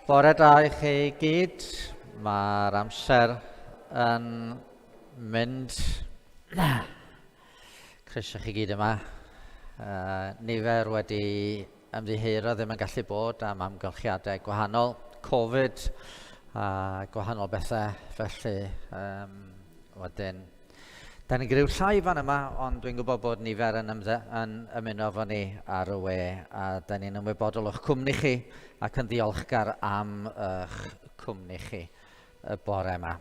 Bore da i chi gyd, mae'r amser yn mynd. Croeso chi gyd yma. Nifer wedi ymddiheuro ddim yn gallu bod am amgylchiadau gwahanol, Covid a gwahanol bethau felly. Wedyn, da ni'n gryw llai fan yma, ond dwi'n gwybod bod nifer yn ymuno fo ni ar y we, a da ni'n ymwybodol o'ch cwmni chi ac yn ddiolchgar am eich cwmni chi y bore yma.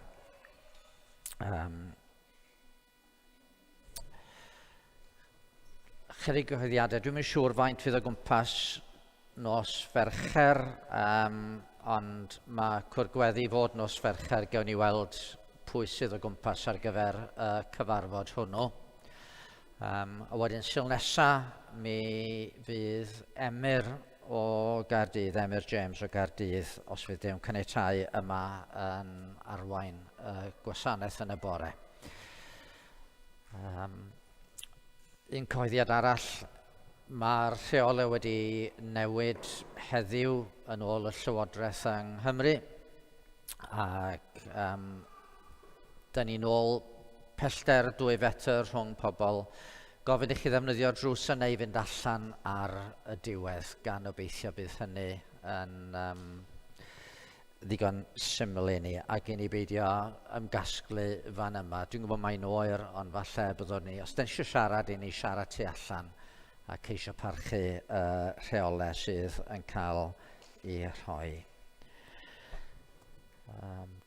Chydig gyhoeddiadau, dwi'n mynd siŵr faint fydd o gwmpas nos Fercher, ond mae cwrgweddi fod nos Fercher gewn ni weld pwy sydd o gwmpas ar gyfer y cyfarfod hwnnw. A wedyn sil nesa, mi fydd Emyr o Gaerdydd, Emyr James o Gaerdydd, os fydd dim caniatáu yma yn arwain gwasanaeth yn y bore. Un cyhoeddiad arall, mae'r rheolau wedi newid heddiw yn ôl y Llywodraeth yng Nghymru, ac da ni'n ôl pellter 2 fetr rhwng pobl, gofyn i chi ddefnyddio drws yna i fynd allan ar y diwedd, gan obeithio bydd hynny yn ddigon syml i ni, ac i ni beidio ymgasglu fan yma. Dwi'n gwybod mae'n oer, ond falle byddwn ni, os da ni eisiau siarad, i ni siarad tu allan a ceisio parchu rheolau sydd yn cael ei rhoi.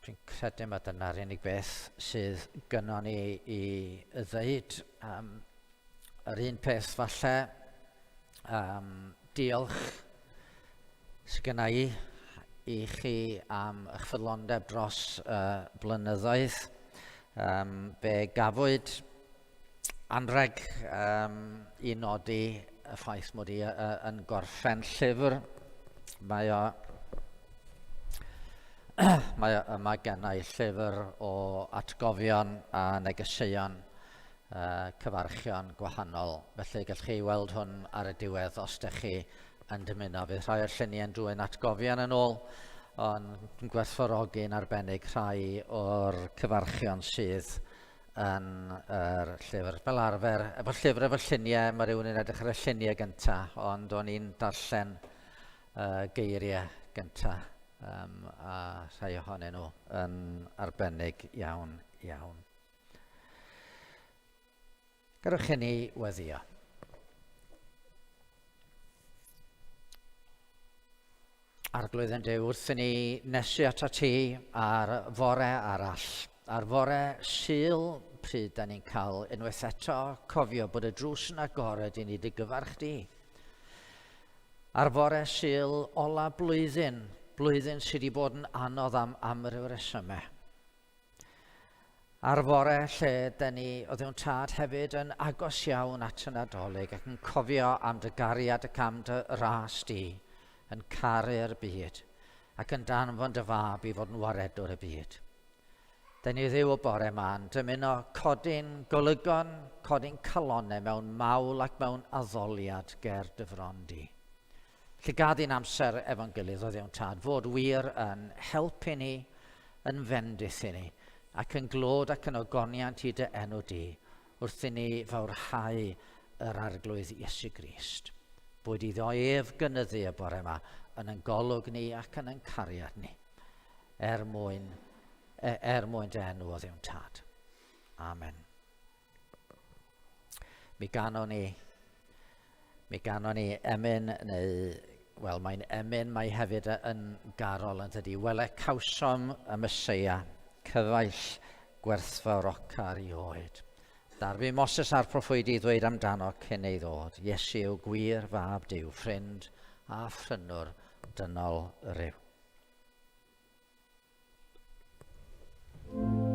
Dwi'n credu mae dyna'r unig beth sydd gynnon ni i ddweud. Yr un peth falle, diolch sydd gynna i chi am eich ffyddlondeb dros blynyddoedd. Fe gafwyd anreg i nodi y ffaith mod i yn gorffen llyfr. Mae gennau llyfr o atgofion a negeseuon cyfarchion gwahanol. Felly gallwch chi weld hwn ar y diwedd os ydych chi yn dymuno. Fydd rhai o'r lluniau'n dwyn atgofion yn ôl, ond dwi'n gwerthfawrogi'n arbennig rhai o'r cyfarchion sydd yn yr llyfr. Fel arfer, efo llyfr efo lluniau, mae rhywun yn edrych ar y lluniau gyntaf, ond o'n i'n darllen geiriau gyntaf. A rhai ohonyn nhw yn arbennig iawn. Gadwch i ni weddio. Arglwydd yn Duw, wrth i ni nesu at ti ar fore arall. Ar fore Sul, pryd da ni'n cael unwaith eto cofio bod y drws yn agored i ni dy gyfarch di. Ar fore Sul ola blwyddyn sydd wedi bod yn anodd am ryw resymau. Ar fore lle da ni, o ddiwn tad hefyd, yn agos iawn at y Nadolig ac yn cofio am dy gariad ac am dy ras di, yn caru'r byd ac yn danfon dy fab i fod yn waredwr y byd. Da ni ddiw o bore ma'n dymuno codi'n golygon, codi'n calonau mewn mawl ac mewn addoliad ger dy fron di. Lle gad i'n amser efo'n gilydd o ddiwn tad, fod wir yn helpu ni, yn fendith i ni, ac yn glod ac yn ogoniant i dy enw di, wrth i ni fawrhau yr arglwydd Iesu Grist. Bod iddo ef gynyddu y bore yma yn ein golwg ni ac yn ein cariad ni, mwyn dy enw o ddiwn tad. Amen. Mi ganon ni emyn, wel mae'n emyn, mae hefyd yn garol yn dydi. Wele cawsom y Meseia, cyfaill gwerthfawrocar i oed. Darfu Moses a'r proffwydi ddweud amdano cyn ei ddod. Iesu yw gwir fab Duw, ffrind a phrynwr dynol ryw. Moses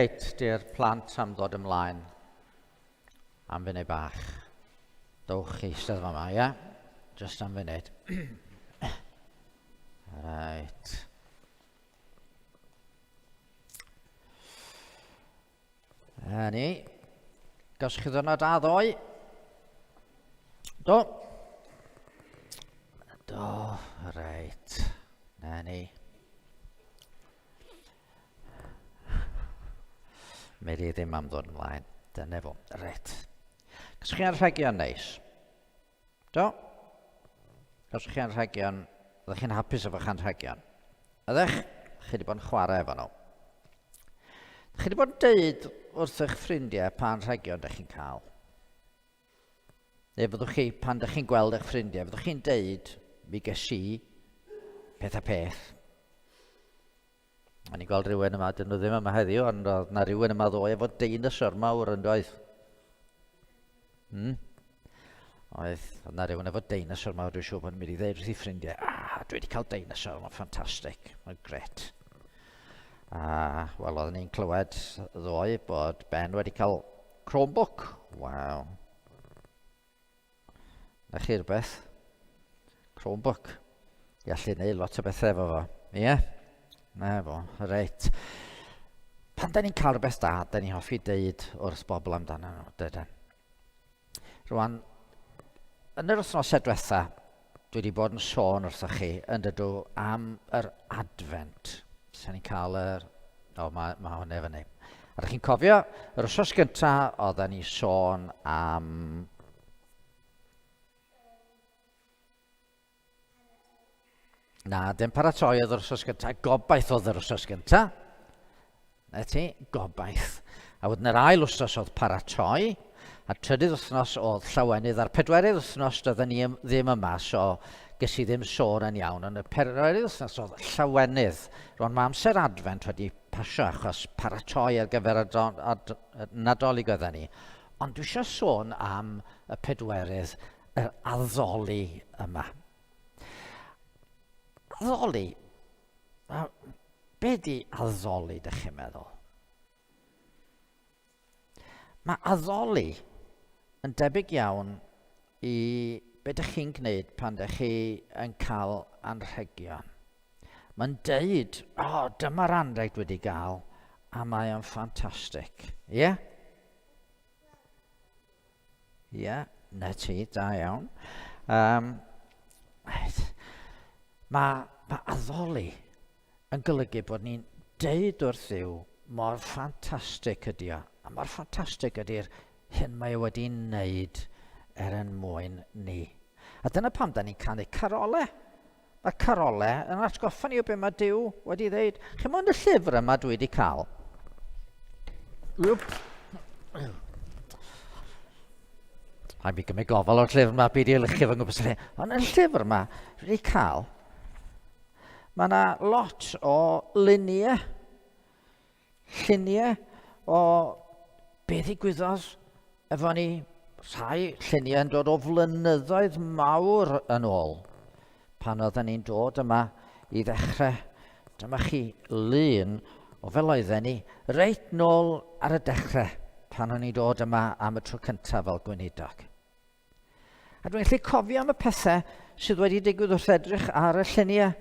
Reit, di'r plant am ddod ymlaen am funud bach. Dowch chi eistedd fama, ia? Just am funud. Reit. Ni. Gos chi ddynod a ddoi? Do. Do, reit. Na ni. Meri ddim am ddod ymlaen. Dyna fo. Reit. Gos chi anrhegion neis? Do? Gos chi anrhegion? Ydych chi'n hapus efo'ch anrhegion? Ydych? Chi wedi bod yn chwarae efo nhw? Chi wedi bod yn deud wrth eich ffrindiau pa anrhegion ydych chi'n cael? Neu fyddwch chi, pan ydych chi'n gweld eich ffrindiau, fyddwch chi'n deud, mi ges i peth a peth. O'n i'n gweld rhywun yma, dyn nhw ddim yma heddiw, ond oedd na rhywun yma ddoe efo deinosor mawr yn doedd. Oedd na rhywun efo deinosor mawr, dwi'n siŵr bod yn mynd i ddeud wrth i ffrindiau, dwi wedi cael deinosor, mae'n ffantastig, mae'n gret. Wel, oedden ni'n clywed ddoe bod Ben wedi cael Chromebook. Waw. Na chi rhywbeth? Chromebook. I allu neud lot o bethau efo fo. Ie? Na fo, reit. Pan da ni'n cael rhywbeth da, da ni'n hoffi deud wrth bobl amdano nhw, dydyn. Rwan, yn yr wythnosau diwetha, dwi wedi bod yn sôn wrthoch chi yn dydw am yr Advent. Sa'n ni'n cael yr... O, mae hwnna fyny. A chi'n cofio, yr wsos gyntaf oedden ni sôn am... Na, dim paratoi oedd yr wsos gyntaf, gobaith oedd yr wsos gyntaf. Na ti, gobaith. A wedyn yr ail wsos oedd paratoi, a trydydd wythnos oedd llawenydd, a'r pedwerydd wythnos doedden ni ddim yma, so ges i ddim sôn yn iawn, ond y pedwerydd wythnos oedd llawenydd. Rwan mae amser Advent wedi pasio achos paratoi ar gyfer y Nadolig oedden ni. Ond dwi eisiau sôn am y pedwerydd, yr addoli yma. Addoli? Be di addoli, dych chi'n meddwl? Mae addoli yn debyg iawn i be ydych chi'n gwneud pan ydych chi yn cael anrhegion. Mae'n deud, dyma'r anrheg wedi gael, a mae o'n ffantastig. Ie? Ie, na ti, da iawn. Mae addoli yn golygu bod ni'n deud wrth Dduw mor ffantastig ydi o. A mor ffantastig ydy'r hyn mae wedi wneud mwyn ni. A dyna pam da ni'n canu carolau. Mae carolau yn atgoffa ni o be mae Duw wedi dweud. Chi'n mwyn y llyfr yma dwi wedi cael? Rhaid mi gymryd gofal o'r llyfr yma, byd i'r llyfr yn gwybod lle. Ond y llyfr yma dwi wedi cael, mae yna lot o luniau o be ddigwyddodd efo ni. Rhai lluniau yn dod o flynyddoedd mawr yn ôl. Pan oedden ni'n dod yma i ddechrau, dyma chi lun o fel oedden ni, reit nôl ar y dechrau, pan o'n ni'n dod yma am y tro cyntaf fel gweinidog. A dwi'n gallu cofio am y pethau sydd wedi digwydd wrth edrych ar y lluniau.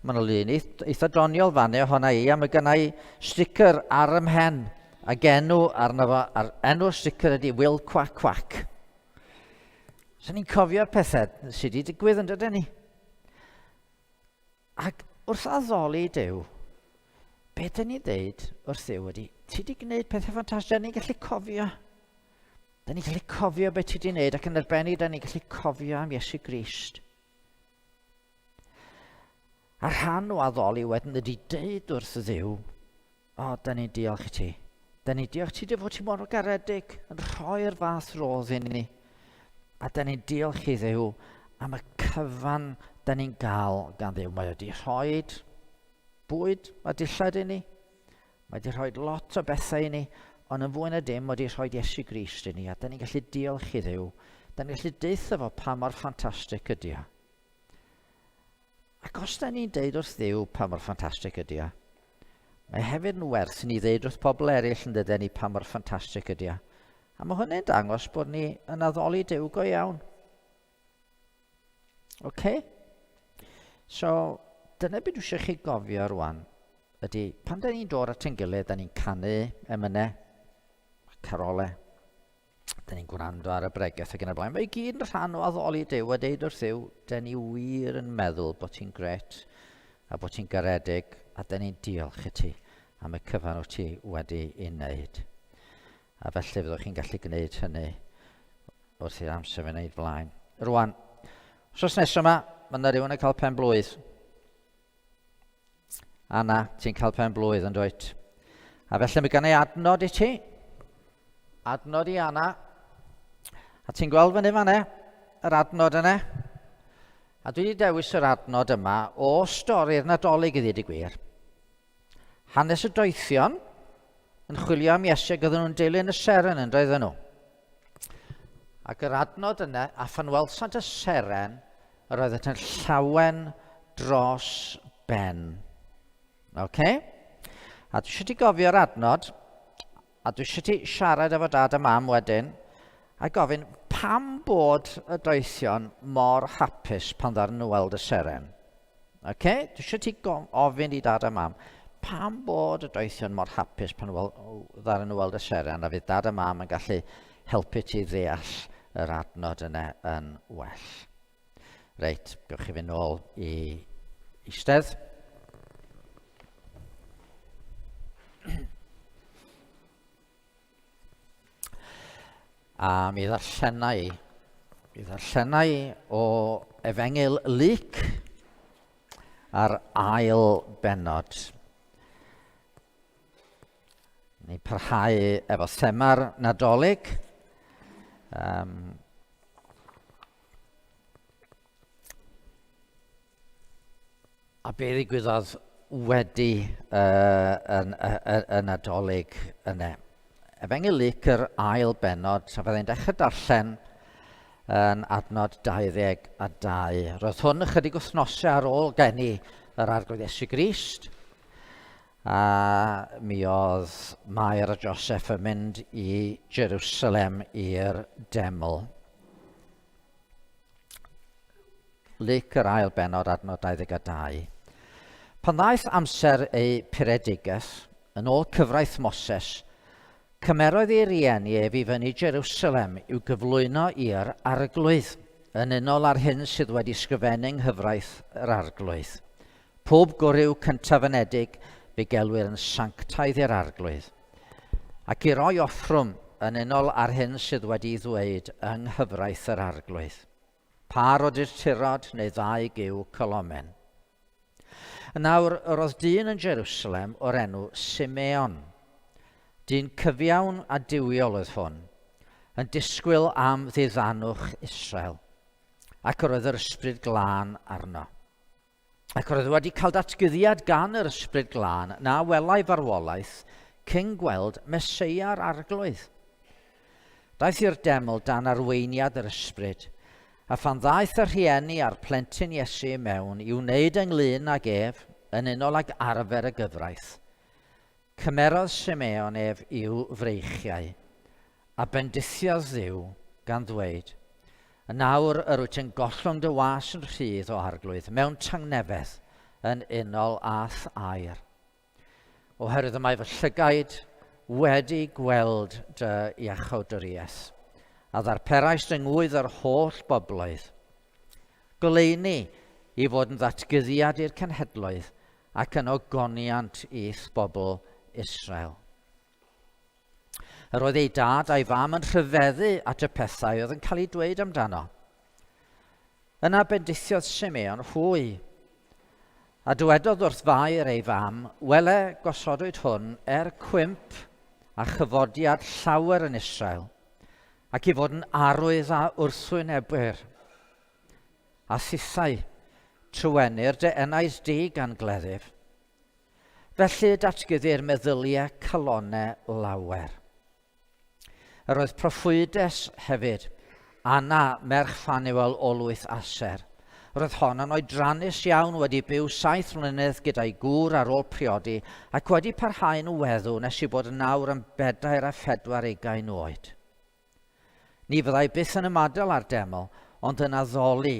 Mae'n lun eitha doniol fannu ohona i, a mae gennau sticker ar ym mhen, ac enw arno fo, a'r enw sticker ydi Will Quack Quack. So ni'n cofio'r pethau sydd wedi digwydd yn dydyn ni. Ac wrth addoli Duw, be dyn ni'n deud wrth Duw ydi, ti wedi gwneud pethau ffantastig, ni'n gallu cofio. Da ni'n gallu cofio beth ti wedi gwneud, ac yn arbennig da ni'n gallu cofio am Iesu Grist. A rhan o addoli wedyn ydi deud wrth y Dduw, da ni'n diolch i ti. Da ni'n diolch ti di fod ti mor garedig yn rhoi'r fath rodd i ni. A da ni'n diolch i Dduw am y cyfan da ni'n gael gan Dduw. Mae wedi rhoi bwyd a dillad i ni. Mae wedi rhoi lot o bethau i ni. Ond yn fwy na dim, mae wedi rhoi Iesu Grist i ni. A da ni'n gallu diolch i Dduw. Da ni'n gallu deitha fo pa mor ffantastig ydi o. Ac os da ni'n deud wrth Dduw pa mor ffantastig ydi o, Mae hefyd yn werth ni ddeud wrth pobl eraill yn dydyn ni pa mor ffantastig ydy o. A mae hwnna'n dangos bod ni yn addoli Duw go iawn. OK? So, dyna beth dwi eisiau chi gofio rwan, ydy pan da ni'n dod at ein gilydd, da ni'n canu emynau, carolau, da ni'n gwrando ar y bregaeth ac yn y blaen. Mae i gyd yn rhan o addoli Duw a deud wrth Duw, da ni wir yn meddwl bod ti'n gret a bod ti'n garedig a da ni'n diolch i ti am y cyfan o ti wedi ei wneud. A felly fyddwch chi'n gallu gwneud hynny wrth i'r amser fy'n neud blaen. Rwan, sos nesaf yma, mae yna rhywun yn cael pen blwydd. Anna, ti'n cael pen blwydd yn dweud. A felly mae gan ei adnod i ti. Adnod i Anna. A ti'n gweld fyny fan yr adnod yna? A dwi wedi dewis yr adnod yma o stori'r Nadolig i ddweud y gwir. Hanes y doethion yn chwilio am Iesu ac oedden nhw'n dilyn y seren yn doedden nhw. Ac yr adnod yna, a phan welsant y seren, yr oedd yn llawen dros ben. OK? A dwi eisiau ti gofio'r adnod, a dwi eisiau ti siarad efo dad a mam wedyn, a gofyn pam bod y doethion mor hapus pan ddaru nhw weld y seren. OK? Dwi eisiau ti ofyn i dad a mam, pam bod y doethion mor hapus pan ddaru nhw weld y seren, a fydd dad a mam yn gallu helpu ti ddeall yr adnod yna yn well. Reit, gewch chi fynd nôl i eistedd. A mi ddarllenau o Efengyl Luc ar ail bennod. Ni'n parhau efo thema'r Nadolig. A be ddigwyddodd wedi y Nadolig yna. Efengyl Luc yr ail bennod, a fyddai'n dechrau darllen yn adnod 22. Roedd hwn ychydig wythnosau ar ôl geni yr arglwydd Iesu Grist. A mi oedd Mair a Joseph yn mynd i Jerusalem i'r deml. Luc yr ail bennod adnod 22. Pan ddaeth amser ei piredigaeth, yn ôl cyfraith Moses, cymerodd ei rieni ef i fyny Jerusalem i'w gyflwyno i'r arglwydd, yn unol ar hyn sydd wedi sgrifennu yng nghyfraith yr arglwydd. Pob gwryw cyntafynedig fe gelwir yn sanctaidd i'r arglwydd, ac i roi offrwm yn unol ar hyn sydd wedi ddweud yng nghyfraith yr arglwydd. Par o dirturod neu 2 giw colomen. Nawr, roedd dyn yn Jerusalem o'r enw Simeon. Dyn cyfiawn a diwiol oedd hwn, yn disgwyl am ddiddannwch Israel, ac roedd yr ysbryd glân arno. Ac roedd wedi cael datgyddiad gan yr ysbryd glân na welai farwolaeth cyn gweld Meseia'r arglwydd. Daeth i'r deml dan arweiniad yr ysbryd, a phan ddaeth y rhieni a'r plentyn Iesu mewn i wneud ynglyn ag ef yn unol ag arfer y gyfraith, cymerodd Simeon ef i'w freichiau, a bendithiodd Dduw gan ddweud, "Y nawr yr wyt yn gollwng dy was yn rhydd o arglwydd mewn tangnefedd yn unol âth air. Oherwydd y mae fy llygaid wedi gweld dy iachawdwriaeth, a ddarperais yngwydd yr holl bobloedd. Goleuni i fod yn ddatgyddiad i'r cenhedloedd ac yn ogoniant i'th bobl Israel." Roedd ei dad a'i fam yn rhyfeddu at y pethau oedd yn cael ei dweud amdano. Yna bendithiodd Simeon hwy, a dywedodd wrth fair ei fam, "Wele gosodwyd hwn cwymp a chyfodiad llawer yn Israel, ac i fod yn arwydd a wrthwynebwyr, a thithau trywennir dy enais di gan gleddyf. Felly datgyddir meddyliau calonau lawer." Yr oedd proffwydes hefyd, Anna, merch Ffaniwel o Lwyth Aser, Roedd hon yn oedrannus iawn wedi byw 7 mlynedd gyda'i gŵr ar ôl priodi ac wedi parhau'n weddw nes i bod yn nawr yn 44 oed. Ni fyddai byth yn ymadael ar deml, ond yn addoli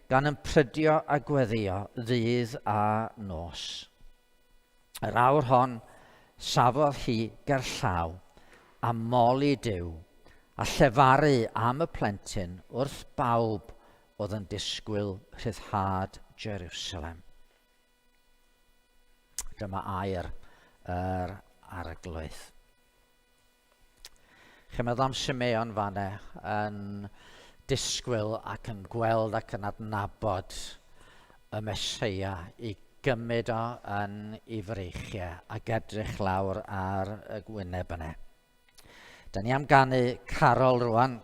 gan yn prydio a gweddio ddydd a nos. Yr awr hon safodd hi gerllaw a moli Duw a llefaru am y plentyn wrth bawb oedd yn disgwyl rhyddhad Jerusalem. Dyma air yr arglwydd. Chi'n meddwl am Simeon fanne yn disgwyl ac yn gweld ac yn adnabod y Meseia i gymryd o yn ei freichiau ac edrych lawr ar y gwyneb yna. Da ni am ganu carol rwan,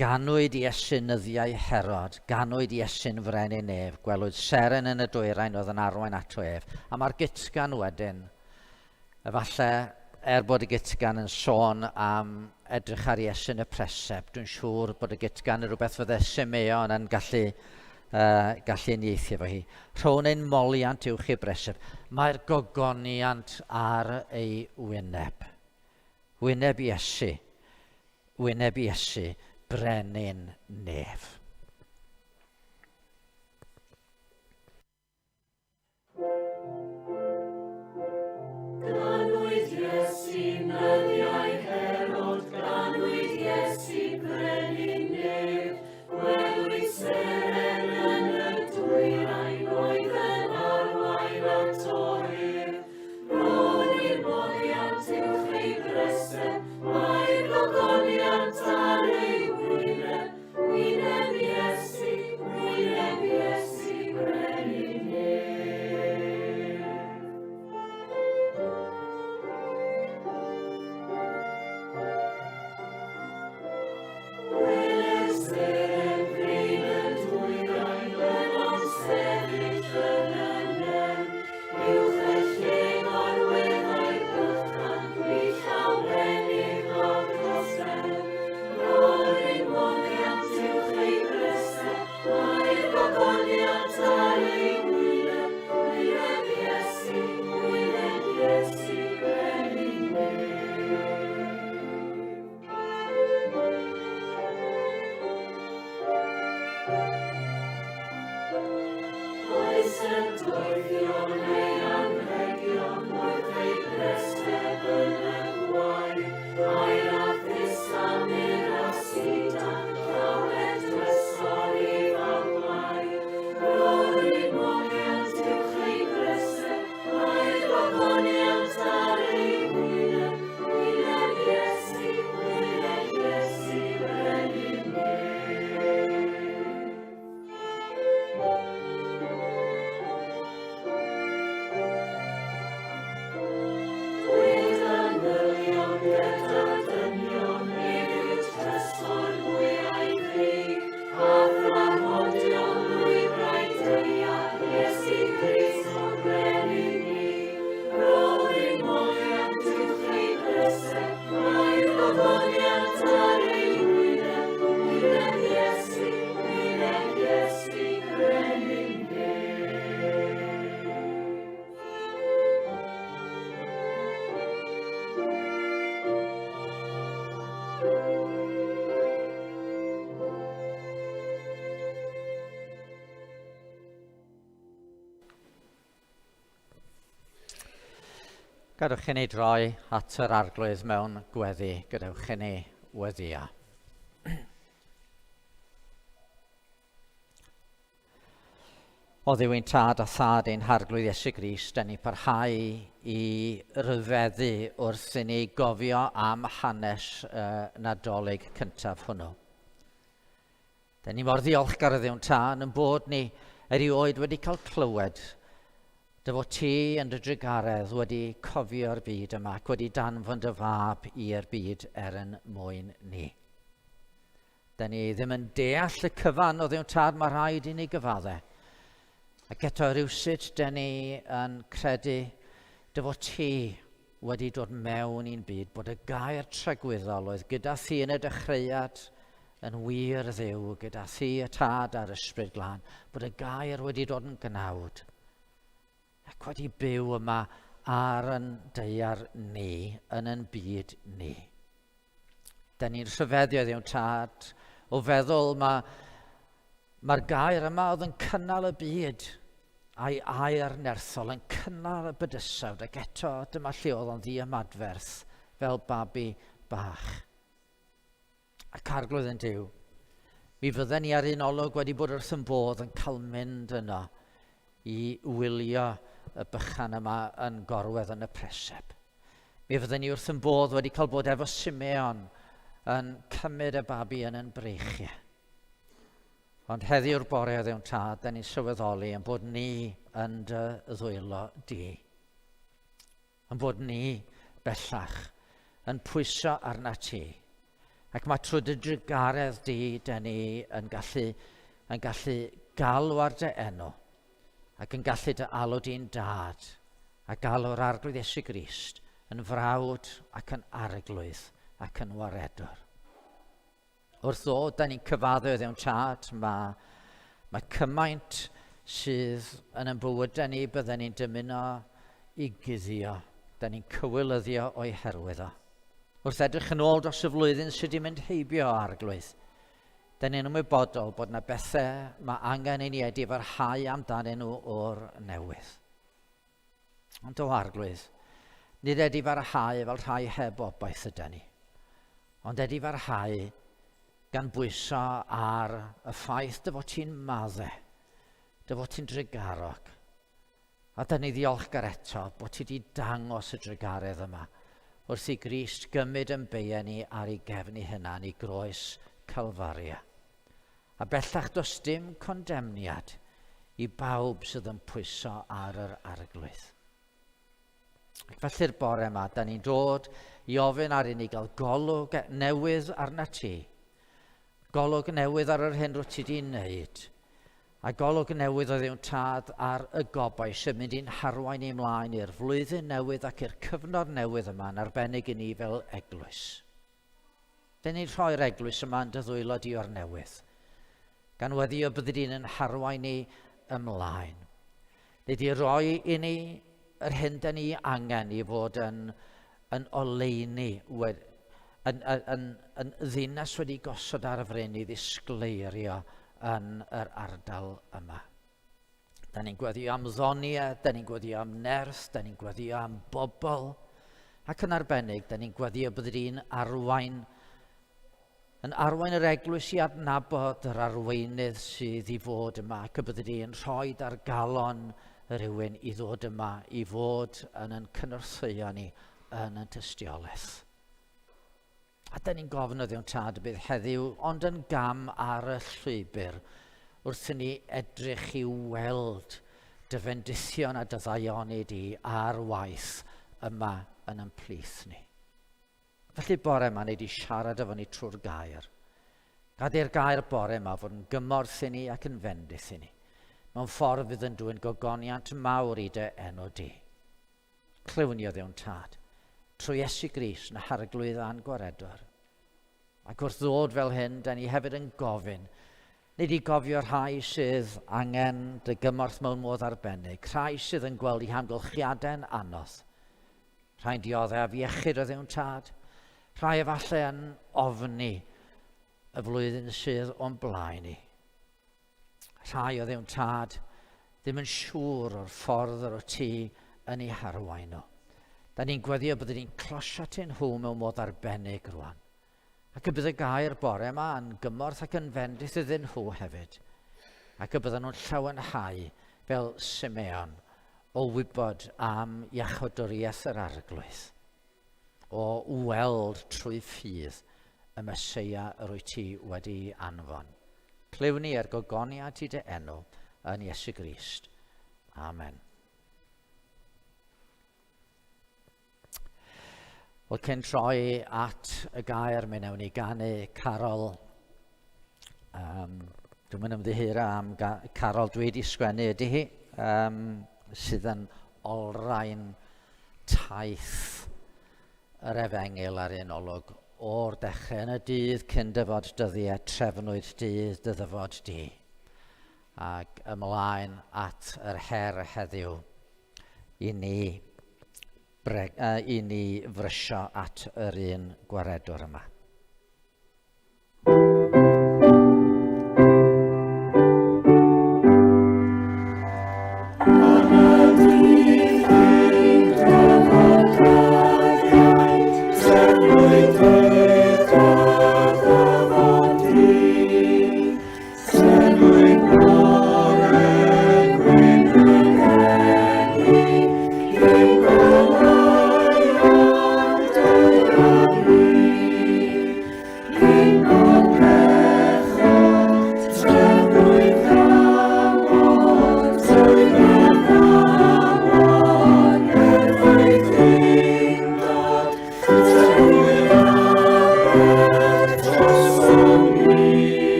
ganwyd i esynyddiau Herod, ganwyd i esyn frenin ef, gwelwyd seren yn y dwyrain oedd yn arwain ato ef. A mae'r gytgan wedyn, efallai bod y gytgan yn sôn am edrych ar Iesu'n y presep, dwi'n siŵr bod y gytgan yn rhywbeth fydde Simeon yn gallu unieithu efo hi. Rho'n ein moliant uwch ei bresep. Mae'r gogoniant ar ei wyneb. Wyneb Iesu. Wyneb Iesu. Brenin nef. Ganwyd Iesu nyddiau Herod, ganwyd Iesu brenin nef, gwelwyd seren yn y dwyrain oedd yn arwain ato ef. Ro'n i'n moliant uwch ei bresep, mae'r gogoniant ar ei wyneb, wyneb Iesu brenin nef. Gweled seren brin y dwyrain yn onsefyll yn ynyn, uwch y lle o'r weddau'r bychan, mi llawenig o grosel. Ro'n ein moliant uwch ei bresep, mae'r gogoniant ar ei wyneb, wyneb Iesu brenin nef. Oes yn doethio neu anrhegion wrth ei bresep yn y gwaith, a'r addys am i'r asidan, llawed drysor i fawlau. Ro'n ein moliant uwch ei bresep, mae'r gogoniant ar ei wyneb, wyneb Iesu brenin nef. Dwyd anylion gyda dynion, nid trysor mwyau ddig, a thramodion lwybrau deiar, Iesu Grist brenin ni. Ro'n ein moliant uwch ei bresep, mae'r gogoniant ar ei wyneb, wyneb Iesu brenin nef. Gadwch i ni droi at yr arglwydd mewn gweddi, gadwch i ni weddia. O Dduw ein tad a thad ein harglwydd Iesu Grist, da ni parhau i ryfeddu wrth i ni gofio am hanes Nadolig cyntaf hwnnw. Da ni mor ddiolchgar o Dduw ein tad yn bod ni erioed wedi cael clywed dy fod ti yn dy drigaredd wedi cofio'r byd yma ac wedi danfon dy fab i'r byd mwyn ni. Da ni ddim yn deall y cyfan o Dduw tad, mae rhaid i ni gyfaddau. Ac eto rywsut da ni yn credu dy fod ti wedi dod mewn i'n byd, bod y gair tragwyddol oedd gyda thi yn y dechreuad yn wir Dduw gyda thi y tad a'r ysbryd glân, bod y gair wedi dod yn gnawd ac wedi byw yma ar yn deiar ni, yn byd ni. Da ni'n rhyfeddio Dduw tad o feddwl mae'r gair yma oedd yn cynnal y byd a'i air nerthol yn cynnal y bydysawd ac eto dyma lle oedd o'n ddi-ymadferth fel babi bach. Ac arglwydd yn Duw, mi fydden ni ar un olwg wedi bod wrth yn bodd yn cael mynd yno i wylio y bychan yma yn gorwedd yn y presep. Mi fydden ni wrth yn bodd wedi cael bod efo Simeon yn cymryd y babi yn breichiau. Ond heddiw'r bore o Dduw'n tad, da ni'n sylweddoli yn bod ni yn dy ddwylo di. Yn bod ni bellach yn pwyso arna ti. Ac mae trwy dy drigaredd di, da ni yn gallu galw ar dy enw ac yn gallu dy alw di'n dad a galw'r arglwydd Iesu Grist yn frawd ac yn arglwydd ac yn waredwr. Wrth ddod, da ni'n cyfaddu Dduw'n tad, mae cymaint sydd yn bywydau ni bydden ni'n dymuno i guddio, da ni'n cywilyddio o'i herwydd o. Wrth edrych yn ôl dros y flwyddyn sydd wedi mynd heibio arglwydd, da ni'n ymwybodol bod yna bethau mae angen i ni wedi farhau amdanyn nhw o'r newydd. Ond o arglwydd, nid wedi farhau fel rhai heb obaith yda ni, ond wedi farhau gan bwyso ar y ffaith dy fod ti'n maddau, dy fod ti'n drigarog. A da ni ddiolchgar eto bod ti wedi dangos y drigaredd yma wrth i Grist gymryd yn beia ni ar ei gefn ei hunan i groes Calfaria. A bellach does dim condemniad i bawb sydd yn pwyso ar yr arglwydd. Ac felly'r bore yma, da ni'n dod i ofyn ar i ni gael golwg newydd arna ti. Golwg newydd ar yr hyn rwyt ti wedi wneud. A golwg newydd o Dduw'n tad ar y gobau sy'n mynd i'n harwain i mlaen i'r flwyddyn newydd ac i'r cyfnod newydd yma yn arbennig i ni fel eglwys. Da ni'n rhoi'r eglwys yma yn dy ddwylo di o'r newydd, gan weddio byddi di'n yn harwain ni ymlaen. Nid i roi i ni yr hyn da ni angen i fod yn oleini, yn ddinas wedi gosod ar y fryn i ddisgleirio yn yr ardal yma. Da ni'n gweddio am ddoniau, da ni'n gweddio am nerth, da ni'n gweddio am bobl, ac yn arbennig, da ni'n gweddio byddi di'n arwain yr eglwys i adnabod yr arweinydd sydd i fod yma, ac y byddi di'n rhoi ar galon rhywun i ddod yma, i fod yn cynorthwyo ni yn y tystiolaeth. A da ni'n gofyn o Dduw'n tad y bydd heddiw, ond yn gam ar y llwybr, wrth i ni edrych i weld dy fendithion a dy ddaioni di a'r waith yma yn plith ni. Felly bore yma ni wedi siarad efo ni trwy'r gair. Gadi'r gair bore yma fod yn gymorth i ni ac yn fendith i ni. Mewn ffordd fydd yn dwy'n gogoniant mawr i dy enw di. Clywni o Dduw'n tad, trwy Iesu Grist yn harglwydd a'n gwaredwr. Ac wrth ddod fel hyn, da ni hefyd yn gofyn, nid i gofio rhai sydd angen dy gymorth mewn modd arbennig, rhai sydd yn gweld eu hamgylchiadau'n anodd, rhai'n dioddau a fiechyd o Dduw'n tad, rhai efallai yn ofni y flwyddyn sydd o'n blaen ni. Rhai o Dduw'n tad ddim yn siŵr o'r ffordd o'r ti yn ei harwain nhw. Da ni'n gweddio byddwn ni'n closio ti'n nhw mewn modd arbennig rwan. Ac y bydd y gair bore yma yn gymorth ac yn fendith iddyn nhw hefyd. Ac y bydden nhw'n llawenhau fel Simeon o wybod am iachawdwriaeth yr arglwydd. O weld trwy ffydd y Meseia yr wyt ti wedi anfon. Clywni ar gogoniad i dy enw yn Iesu Grist. Amen. Wel, cyn troi at y gair, mi newn ni ganu Carol. Dwi'n mynd ymddihira am Carol dwi wedi sgwennu ydy hi, sydd yn olrhain taith yr Efengil ar un olwg o'r dechrau yn y dydd cyn dyfod dyddiau trefnwyd dydd dy ddyfod di. Ac ymlaen at yr her heddiw i ni frysio at yr un gwaredwr yma.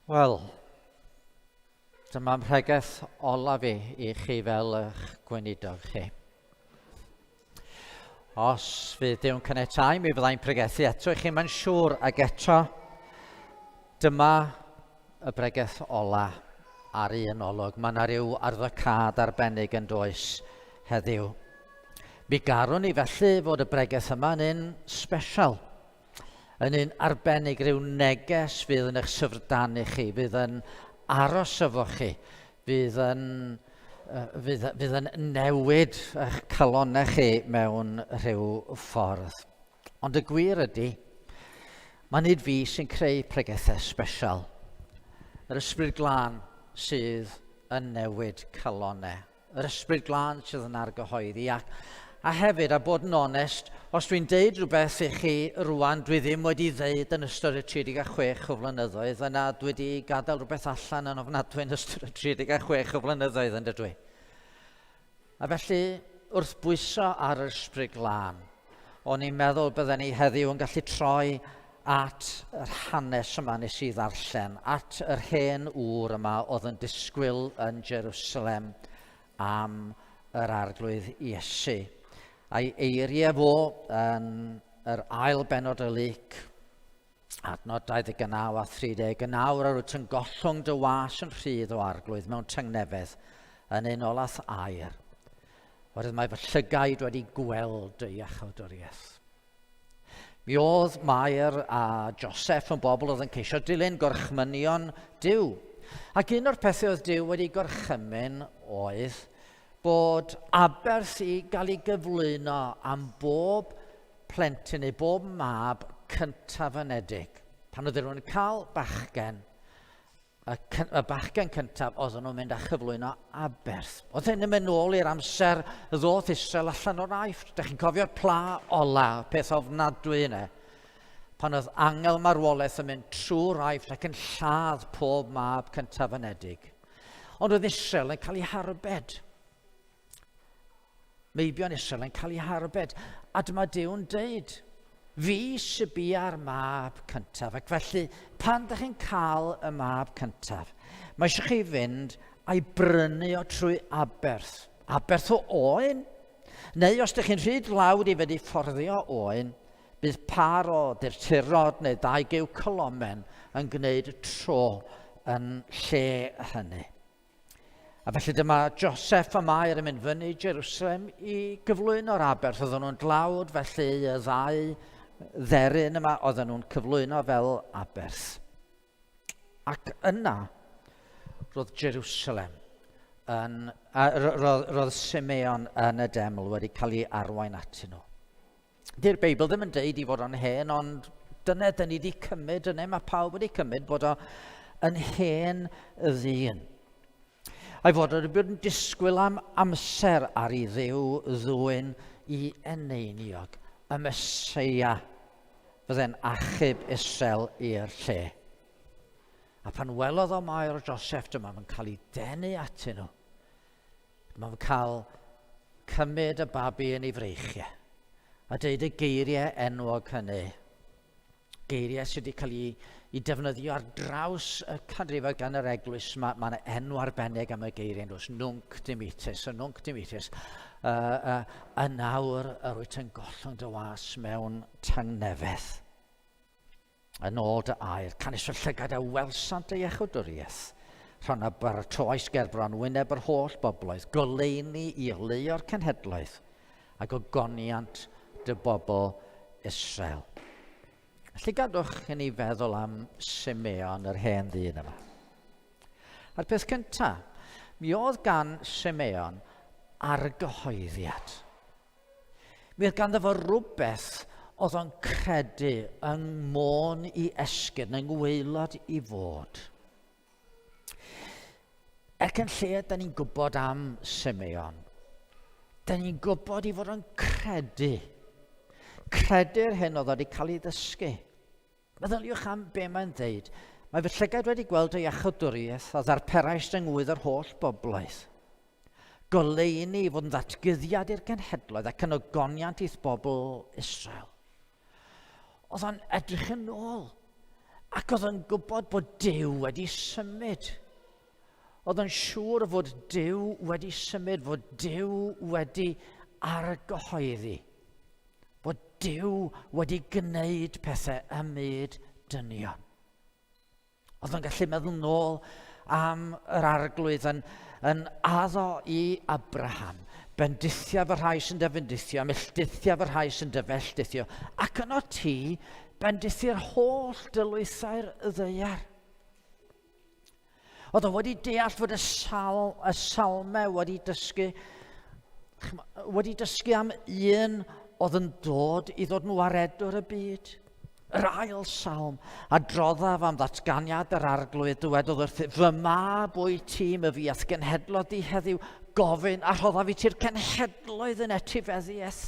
Wel, dyma'n mhregeth olaf i chi fel eich gweinidog chi. Os fydd Dyw'n caniatáu, mi fyddai'n pregethu eto i chi, mae'n siŵr, ag eto dyma y bregeth ola ar un olwg. Mae yna ryw arddocad arbennig yn does heddiw. Mi garwn ni felly fod y bregeth yma yn un sbesial, yn un arbennig, ryw neges fydd yn eich syfrdanu chi, fydd yn aros efo chi, fydd yn newid eich calonnau chi mewn rhyw ffordd. Ond y gwir ydy, mae nid fi sy'n creu pregethau sbesial. Yr ysbryd glân sydd yn newid calonnau. Yr ysbryd glân sydd yn argyhoeddi. A hefyd, a bod yn onest, os dwi'n deud rhywbeth i chi rwan dwi ddim wedi ddeud yn ystod y 36 o flynyddoedd, yna dwi wedi gadael rhywbeth allan yn ofnadwy yn ystod y 36 o flynyddoedd yn dydw i. A felly, wrth bwyso ar yr ysbryd glân, o'n i'n meddwl bydden ni heddiw yn gallu troi at yr hanes yma nes i ddarllen, at yr hen ŵr yma oedd yn disgwyl yn Jerusalem am yr arglwydd Iesu. A'i eiriau fo yn yr ail benod y lyc, adnod 29 a 30, yn awr ar wyt yn gollwng dy was yn rhydd o arglwydd mewn tyngnefedd yn unolaeth air. Oherwydd mae fy llygaid wedi gweld dy iachawdwriaeth. Mi oedd Mair a Joseph yn bobl oedd yn ceisio dilyn gorchmynion Duw. Ac un o'r pethau oedd Duw wedi gorchymyn oedd bod aberth i gael ei gyflwyno am bob plentyn neu bob mab cyntafynedig. Pan oedd nhw'n cael bachgen, y bachgen cyntaf oedden nhw'n mynd â chyflwyno aberth. Oedd hyn yn mynd nôl i'r amser y ddoth Israel allan o'r Aifft. Dych chi'n cofio'r pla ola, peth ofnadwy yna. Pan oedd angel marwolaeth yn mynd trwy'r Aifft ac yn lladd pob mab cyntafynedig. Ond oedd Israel yn cael ei harbed. Meibion Israel yn cael ei harbed. A dyma Duw'n deud, fi sy'n bia'r mab cyntaf. Ac felly, pan ydych chi'n cael y mab cyntaf, mae eisiau chi fynd a'i brynu o trwy aberth. Aberth o oen. Neu os ydych chi'n rhyd lawd i fedru fforddio oen, bydd par o dirturod neu 2 giw colomen yn gwneud y tro yn lle hynny. A felly dyma Joseph a Mair yn mynd fyny i Jerusalem i gyflwyno'r aberth. Oedden nhw'n dlawd felly y 2 dderyn yma oedden nhw'n cyflwyno fel aberth. Ac yna roedd Jerusalem, roedd Simeon yn y deml wedi cael ei arwain atyn nhw. Di'r Beibl ddim yn deud i fod o'n hen, ond dyna dyn ni wedi cymryd yna. Mae pawb wedi cymryd bod o'n hen ddyn. A'i fod wedi bod yn disgwyl am amser ar ei ddiw ddwyn i eneiniog, y Meseia fydde'n achub Israel i'r lle. A pan welodd o Mair o Joseph dyma, mae'n cael ei denu atyn nhw. Mae'n cael cymryd y babi yn ei freichiau a deud y geiriau enwog hynny. Geiriau sydd wedi cael ei defnyddio ar draws y canrifoedd gan yr eglwys. Mae enw arbennig am y geiriau. Nunc dimittis, y nunc dimittis. Y nawr yr wyt yn gollwng dy was mewn tangnefedd. Yn ôl dy air, canis fy llygad a welsant y iechawdwriaeth. Rhan y baratoes gerbron wyneb yr holl bobloedd, goleini i leio'r cenhedloedd ac o goniant dy bobl Israel. Felly gadwch i ni feddwl am Simeon, yr hen ddyn yma. A'r peth cyntaf, mi oedd gan Simeon argyhoeddiad. Mi oedd ganddo fo rhywbeth oedd o'n credu yng ngmôn i esgyd, yng ngwaelod i fod. Ac yn lle, da ni'n gwybod am Simeon. Da ni'n gwybod i fod o'n credu. Credu'r hyn oedd wedi cael ei ddysgu. Meddyliwch am be mae'n dweud. Mae fy llygad wedi gweld y iachawdwriaeth a ddarperais yngwydd yr holl bobloedd. Goleini i fod yn ddatgyddiad i'r genhedloedd ac yn ogoniant i'th bobl Israel. Oedd o'n edrych yn ôl ac oedd o'n gwybod bod Duw wedi symud. Oedd o'n siŵr fod Duw wedi symud, fod Duw wedi argyhoeddi. Bod Duw wedi gwneud pethau ymyd dynion. Oedd o'n gallu meddwl nôl am yr arglwydd yn addo i Abraham. Bendithia fy rhai sy'n defendithio, milltithia fy rhai sy'n defelltithio. Ac yno ti, bendithi'r holl dylwythau'r ddeiar. Oedd o wedi deall fod y salmau wedi dysgu am un oedd yn dod i ddod nhw aredwr y byd. Yr ail salm, a droddaf am ddatganiad yr arglwydd dywedodd wrthi, fy mab o'i ti my fi ath genhedlodd di heddiw, gofyn a rhodda fi ti'r cenhedloedd yn etifeddiaeth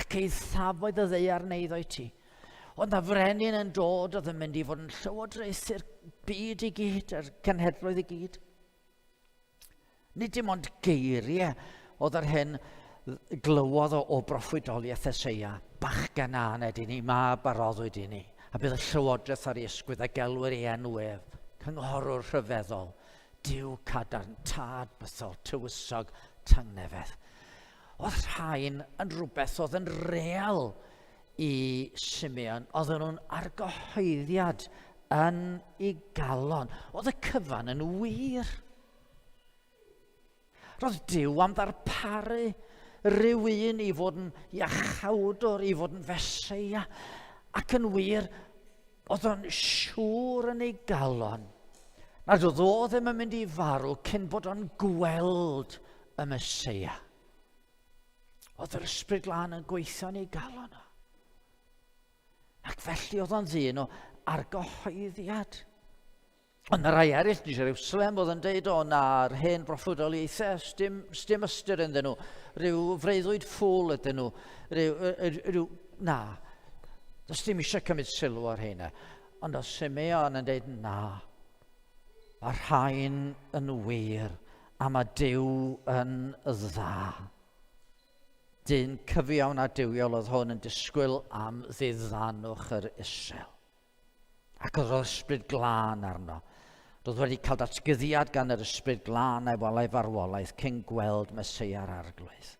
ac ei thafodd y ddeiar neiddo ti. Ond na frenin yn dod oedd yn mynd i fod yn llywodraeth i'r byd i gyd, yr cenhedloedd i gyd. Nid dim ond geiriau oedd ar hyn glywodd o broffwydoliaeth Eseia, bachgen aned i ni, mab a roddwyd i ni. A bydd y llywodraeth ar ei ysgwydd a gelwyr ei enwedd, cynghorwr rhyfeddol, Duw cadarn, tad bythol, tywysog, tangnefedd. Oedd rhain yn rhywbeth oedd yn real i Simeon, oedden nhw'n argyhoeddiad yn ei galon. Oedd y cyfan yn wir. Roedd Duw am ddarparu rhywun i fod yn iachawdwr, i fod yn Feseia, ac yn wir, oedd o'n siŵr yn ei galon nad oedd o ddim yn mynd i farw cyn bod o'n gweld y Meseia. Oedd yr ysbryd glân yn gweithio yn ei galon o. Ac felly oedd o'n ddyn o argyhoeddiad. Ond y rai eraill yn Jerusalem oedd yn deud o na'r hen broffwydoliaethau, sdim ystyr ynddyn nhw, rhyw freuddwyd ffwl ydyn nhw, na. Does dim eisiau cymryd sylw ar hynna. Ond o Simeon yn dweud na. Mae rhain yn wir a mae Duw yn dda. Dyn cyfiawn a diwiol oedd hwn yn disgwyl am ddiddannwch yr Israel. Ac oedd yr ysbryd glân arno. Roedd wedi cael datgyddiad gan yr ysbryd glân a'i walau farwolaeth cyn gweld Meseia'r arglwydd.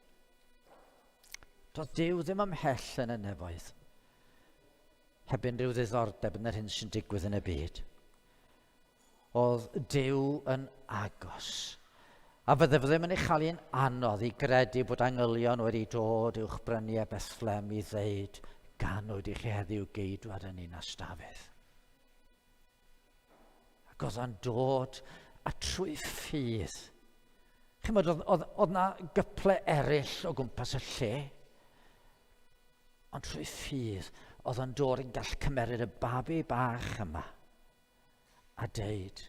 Doedd Duw ddim ymhell yn y nefoedd. Heb unrhyw ddiddordeb yn yr hyn sy'n digwydd yn y byd. Oedd Duw yn agos. A fydde ddim yn ei chael anodd i gredu bod angylion wedi dod i'wch brynu a Bethlem i ddeud ganwyd i chi heddiw geidwad yn un astafell. Ac oedd o'n dod a trwy ffydd. Oedd na gyple eraill o gwmpas y lle. Ond trwy ffydd, oedd o'n dod yn gall cymeryd y babi bach yma a deud,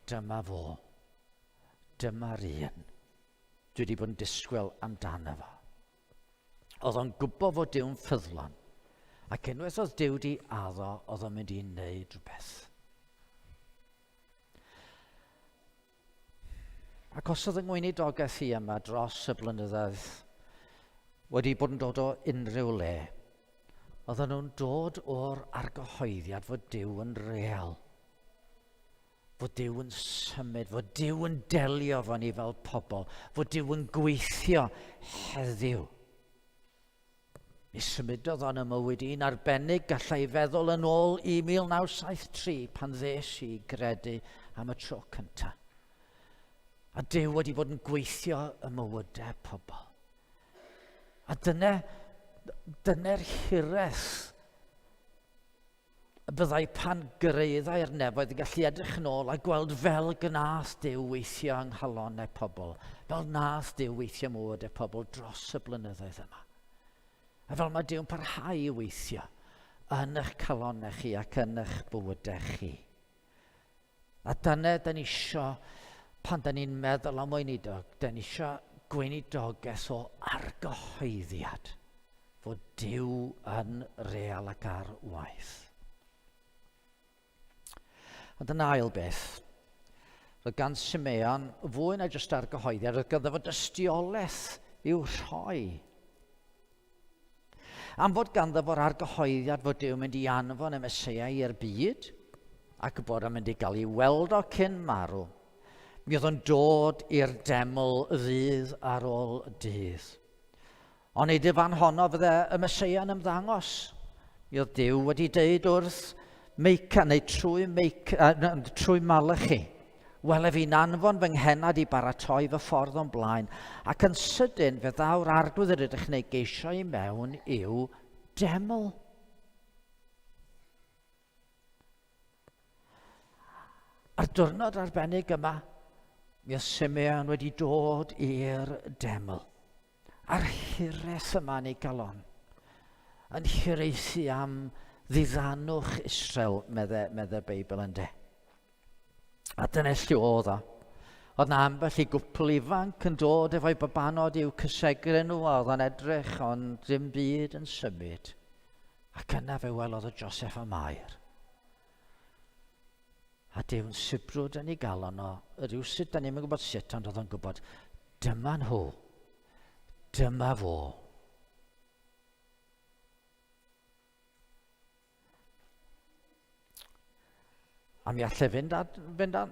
dyma fo, dyma'r un. Dwi wedi bod yn disgwyl amdano fo. Oedd o'n gwybod fod Dyw'n ffyddlon, ac unwaith oedd Duw di addo, oedd o'n mynd i wneud rhywbeth. Ac os oedd yng ngweinidogaeth hi yma dros y blynyddoedd wedi bod yn dod o unrhyw le, oedden nhw'n dod o'r argyhoeddiad fod Duw yn real. Fod Duw yn symud, fod Duw yn delio fo ni fel pobl, fod Duw yn gweithio heddiw. Mi symudodd o'n y mywyd un arbennig gallai feddwl yn ôl i 1973 pan ddes i gredu am y tro cyntaf. A Duw wedi bod yn gweithio y mywydau pobl. A dyna'r hireth y byddai pan greiddai'r nefoedd yn gallu edrych yn ôl a gweld fel gnath Duw weithio yng nghalonnau pobl, fel nath Duw weithio mywydau pobl dros y blynyddoedd yma. A fel mae Duw'n parhau i weithio yn eich calonnau chi ac yn eich bywydau chi. A dyna da ni isio, pan da ni'n meddwl am weinidog, da ni isio gweinidogaeth o argyhoeddiad fod Duw yn real ac ar waith. Ond yn ail beth, roedd gan Simeon fwy na jyst argyhoeddiad, roedd ganddo fo dystiolaeth i'w rhoi. Am fod ganddo fo'r argyhoeddiad fod Duw'n mynd i anfon y Meseia i'r byd, ac bod yn mynd i gael ei weld o cyn marw, mi oedd yn dod i'r deml ddydd ar ôl dydd. Ond nid y fan honno fydde y Meseia yn ymddangos. Mi oedd Duw wedi deud wrth Meica, neu trwy Malachi, wel fi'n anfon fy nghenad i baratoi fy ffordd o'n blaen, ac yn sydyn fe ddaw'r arglwydd yr ydych neu geisio i mewn i'w deml. Ar diwrnod arbennig yma, mi oedd Simeon wedi dod i'r deml. A'r hireth yma yn ei galon, yn hireithi am ddiddannwch Israel, medde Beibl yn de. A dyna lle oedd o. Oedd na ambell i gwpl ifanc yn dod efo'i babanod i'w cysegru nhw, a oedd yn edrych ond dim byd yn symud. Ac yna fe welodd o Joseph a Mair. A Dyw'n sibrwd yn ei galon o, rywsut da ni'n gwybod sut, ond oedd o'n gwybod, dyma nhw, dyma fo. A mi allai fynd a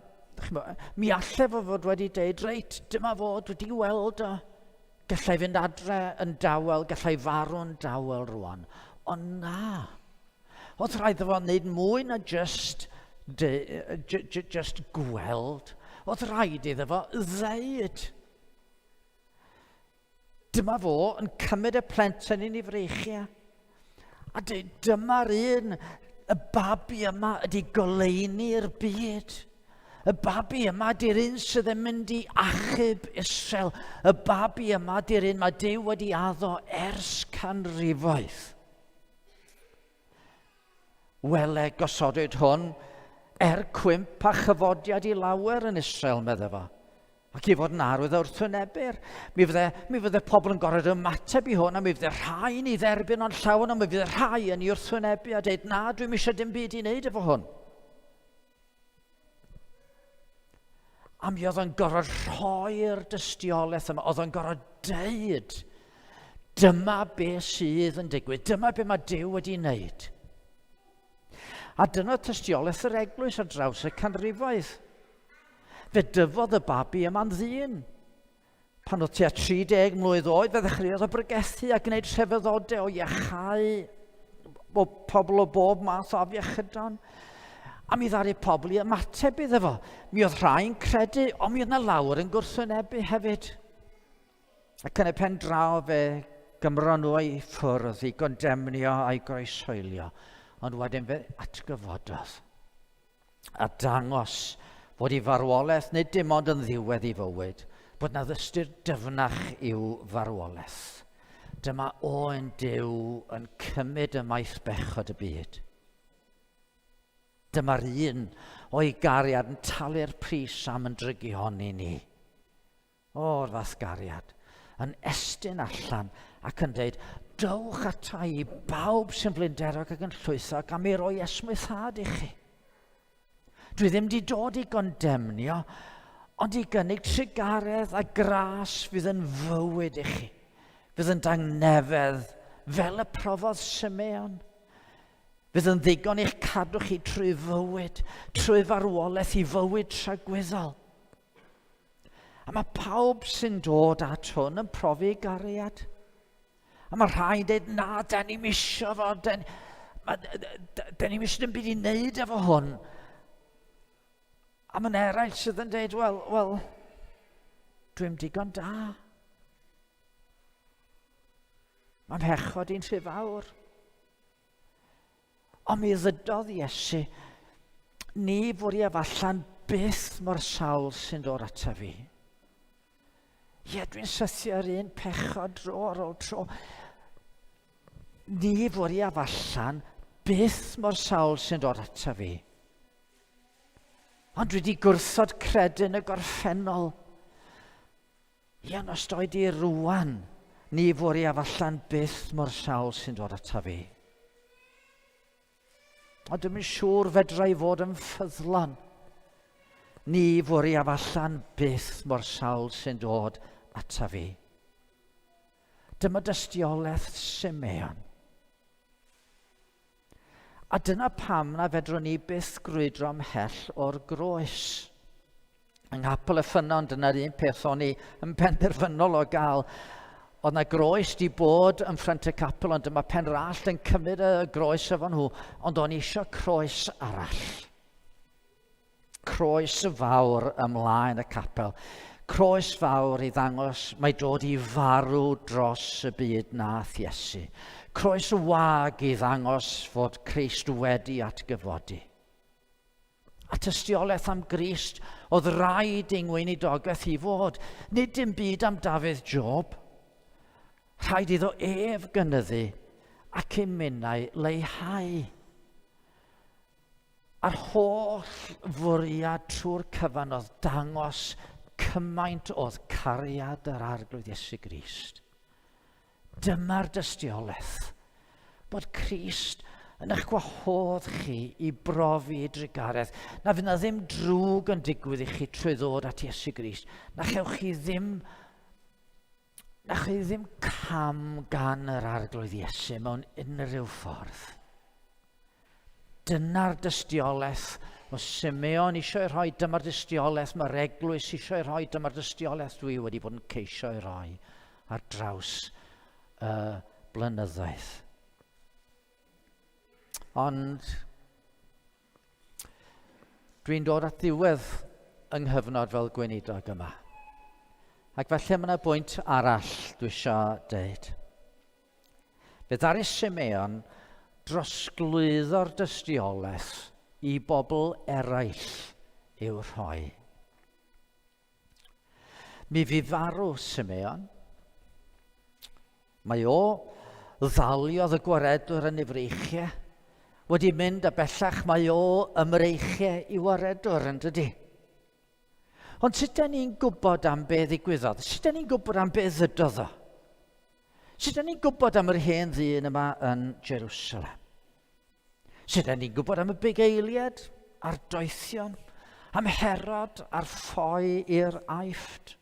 mi allai fod wedi deud, reit, dyma fod wedi weld o. Gallai fynd adre yn dawel, gallai farw'n dawel rwan. Ond na, oedd rhaid fo wneud mwy na just gweld. Oedd rhaid iddo fo ddeud. Dyma fo yn cymryd y plentyn i'n ei freichio. A dweud, dyma'r un, y babi yma ydi goleini'r byd. Y babi yma di'r un sydd yn mynd i achub Israel. Y babi yma di'r un mae Duw wedi addo ers canrifoedd. Wele gosodwyd hwn cwymp a chyfodiad i lawer yn Israel, medde fo. Ac i fod yn arwydd wrthwynebu'r. Mi fydde pobl yn gorfod ymateb i hwn, a mi fydde rhai ni dderbyn o'n llawn, a mi fydde rhai yn ei wrthwynebu a dweud, na, dwi'n eisiau dim byd i wneud efo hwn. A mi oedd yn gorfod rhoi'r dystiolaeth yma, oedd yn gorfod deud, dyma be sydd yn digwydd, dyma be mae Duw wedi wneud. A dyna tystiolaeth yr eglwys ar draws y canrifoedd. Fe dyfodd y babi yma'n ddyn. Pan oedd tua 30 mlwydd oed, fe ddechreuodd o brygethu a gwneud rhyfeddodau o iachau o pobl o bob math o afiechydon. A mi ddaru pobl i ymateb iddo fo. Mi oedd rhai'n credu, ond mi oedd na lawer yn gwrthwynebu hefyd. Ac yn y pen draw fe gymro nhw i ffwrdd i gondemnio a'i groesoelio. Ond wedyn fe atgyfododd a dangos fod ei farwolaeth nid dim ond yn ddiwedd ei fywyd, bod na ddystur dyfnach i'w farwolaeth. Dyma o'n Duw yn cymryd y maith bechod y byd. Dyma'r un o'i gariad yn talu'r pris am yn drygion i ni. O'r fath gariad, yn estyn allan ac yn dweud, dowch ata i bawb sy'n blinderog ac yn llwythog a mi roi esmwythad i chi. Dwi ddim wedi dod i gondemnio, ond i gynnig trigaredd a gras fydd yn fywyd i chi. Fydd yn dangnefedd fel y profodd Simeon. Fydd yn ddigon i'ch cadw chi trwy fywyd, trwy farwolaeth i fywyd tragwyddol. A mae pawb sy'n dod at hwn yn profi gariad. A mae rhai'n dweud, na, da ni'n misio fo, da ni'n misio dim byd i wneud efo hwn. A mae'n eraill sydd yn dweud, wel, dwi'n digon da. Mae'n hechod i'n rhy fawr. Ond mi ddydodd Iesu, ni fwri efallan byth mor sawl sy'n dod ata fi. Ie, dwi'n sythio'r un pechod dro ar ôl tro. Ni fwri efallan byth mor sawl sy'n dod ata fi. Ond dwi wedi gwrthod credyn y gorffennol. Ie, os doedd i rwan, ni fwri efallan byth mor sawl sy'n dod ata fi. Ond dwi'n siŵr fedra i fod yn ffyddlon. Ni fwri efallan byth mor sawl sy'n dod ata fi. Dyma dystiolaeth Simeon. A dyna pam na fedrwn ni byth grwydro ymhell o'r groes. Yng Nghapel y Ffynnon, dyna'r un peth o'n i yn penderfynol o gael. Oedd na groes di bod yn ffrynt y capel, ond dyma Penrallt yn cymryd y groes efo nhw, ond o'n i isio croes arall. Croes fawr ymlaen y capel. Croes fawr i ddangos mae dod i farw dros y byd nath Iesu. Croes wag i ddangos fod Crist wedi atgyfodi. A tystiolaeth am Grist oedd rhaid i ngweinidogaeth i fod. Nid dim byd am Dafydd Job. Rhaid iddo ef gynyddu ac ei minnau leihau. A'r holl fwriad trwy'r cyfan oedd dangos cymaint oedd cariad yr arglwydd Iesu Grist. Dyma'r dystiolaeth, bod Crist yn eich gwahodd chi i brofi ei drigaraeth. Na fydd na ddim drwg yn digwydd i chi trwy ddod at Iesu Grist. Na chewch chi ddim cam gan yr arglwydd Iesu mewn unrhyw ffordd. Dyna'r dystiolaeth o Simeon eisiau rhoi, dyma'r dystiolaeth mae'r eglwys eisiau rhoi, dyma'r dystiolaeth dwi wedi bod yn ceisio i roi ar draws y blynyddoedd. Ond dwi'n dod at ddiwedd yng nghyfnod fel gweinidog yma. Ac felly mae yna bwynt arall dwi eisiau deud. Fe ddaru Simeon drosglwyddo'r dystiolaeth i bobl eraill i'w rhoi. Mi fu farw Simeon. Mae o ddaliodd y gwaredwr yn ei freichiau. Wedi mynd a bellach mae o ymreichiau i waredwr yn dydy. Ond sut da ni'n gwybod am be ddigwyddodd? Sut da ni'n gwybod am be ddydodd o? Sut da ni'n gwybod am yr hen ddyn yma yn Jerusalem? Sut da ni'n gwybod am y bugeiliad a'r doethion, am Herod a'r ffoi i'r Aifft?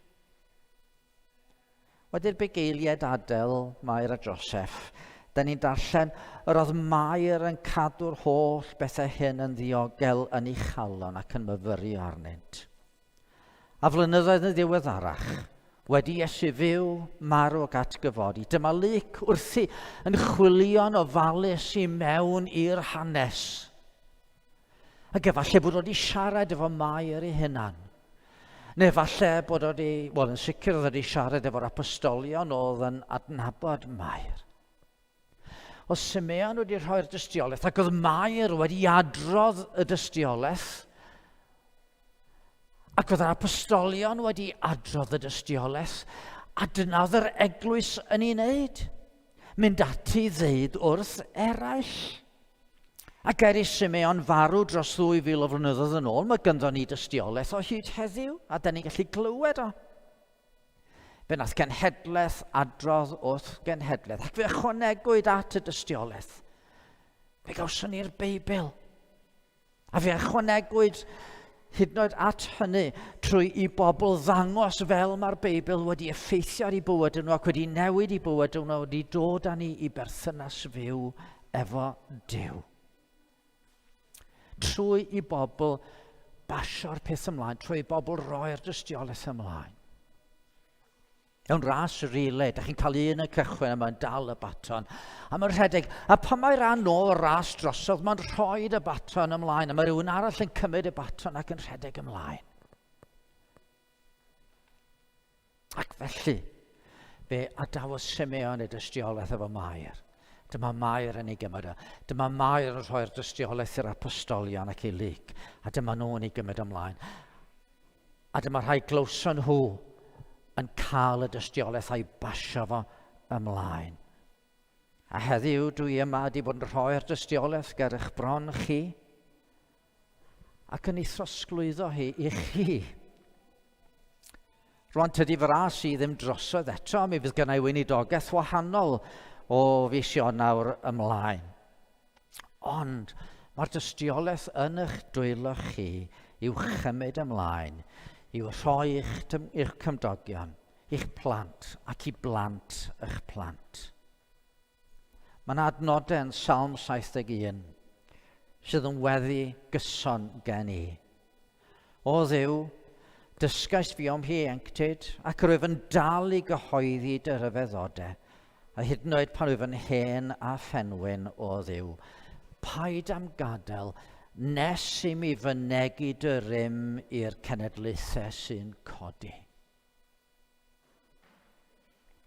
Wedi'r bugeiliad Adel, Mair a Joseph, da ni'n darllen yr oedd Mair yn cadw'r holl bethau hyn yn ddiogel yn ei chalon ac yn myfyru arnynt. A flynyddoedd yn ddiweddarach, wedi Iesu fyw, marw ac atgyfodi. Dyma Luc wrthi yn chwilio'n ofalus i mewn i'r hanes. Ac efallai bod wedi siarad efo Mair ei hunan. Neu efallai bod wedi, yn sicr oedd wedi siarad efo'r apostolion oedd yn adnabod Mair. Oedd Simeon wedi rhoi'r dystiolaeth ac oedd Mair wedi adrodd y dystiolaeth. Ac oedd yr apostolion wedi adrodd y dystiolaeth, a dyna oedd yr eglwys yn ei wneud. Mynd ati ddeud wrth eraill. Ac Simeon farw dros 2000 o flynyddoedd yn ôl, mae gynddon ni dystiolaeth o hyd heddiw, a da ni'n gallu clywed o. Fe nath genhedlaeth adrodd wrth genhedlaeth, ac fe ychwanegwyd at y dystiolaeth. Fe gawson ni'r Beibl. A fe ychwanegwyd hyd yn oed at hynny trwy i bobl ddangos fel mae'r Beibl wedi effeithio ar ei bywyd nhw ac wedi newid ei bywyd nhw, wedi dod â ni i berthynas fyw efo Duw. Trwy i bobl basio'r peth ymlaen, trwy i bobl roi'r dystiolaeth ymlaen. Mewn ras rile, da chi'n cael un y cychwyn a mae'n dal y baton. A mae'n rhedeg, a pan mae ran o'r ras drosodd, mae'n rhoi y baton ymlaen, a mae rhywun arall yn cymryd y baton ac yn rhedeg ymlaen. Ac felly, fe adawodd Simeon y dystiolaeth efo Mair. Dyma Mair yn ei gymryd o. Dyma Mair yn rhoi'r dystiolaeth i'r apostolion ac i Luc, a dyma nhw'n ei gymryd ymlaen. A dyma rhai glywson nhw yn cael y dystiolaeth a'i basio fo ymlaen. A heddiw dwi yma wedi bod yn rhoi'r dystiolaeth ger eich bron chi ac yn ei throsglwyddo hi i chi. Rwan tydi fy ras i ddim drosodd eto, mi fydd gynnau weinidogaeth wahanol o fis Ionawr ymlaen. Ond mae'r dystiolaeth yn eich dwylo chi i'w chymryd ymlaen, i'w rhoi i'ch cymdogion, i'ch plant ac i blant eich plant. Mae'n adnodau yn Psalm 71 sydd yn weddi gyson gen i. O Dduw, dysgais fi o'm hieuenctid ac rwyf yn dal i gyhoeddi dy ryfeddodau, a hyd yn oed pan rwyf yn hen a phenwyn o Dduw. Paid am gadael, nes i mi fynegu dy rym i'r cenedlaethau sy'n codi.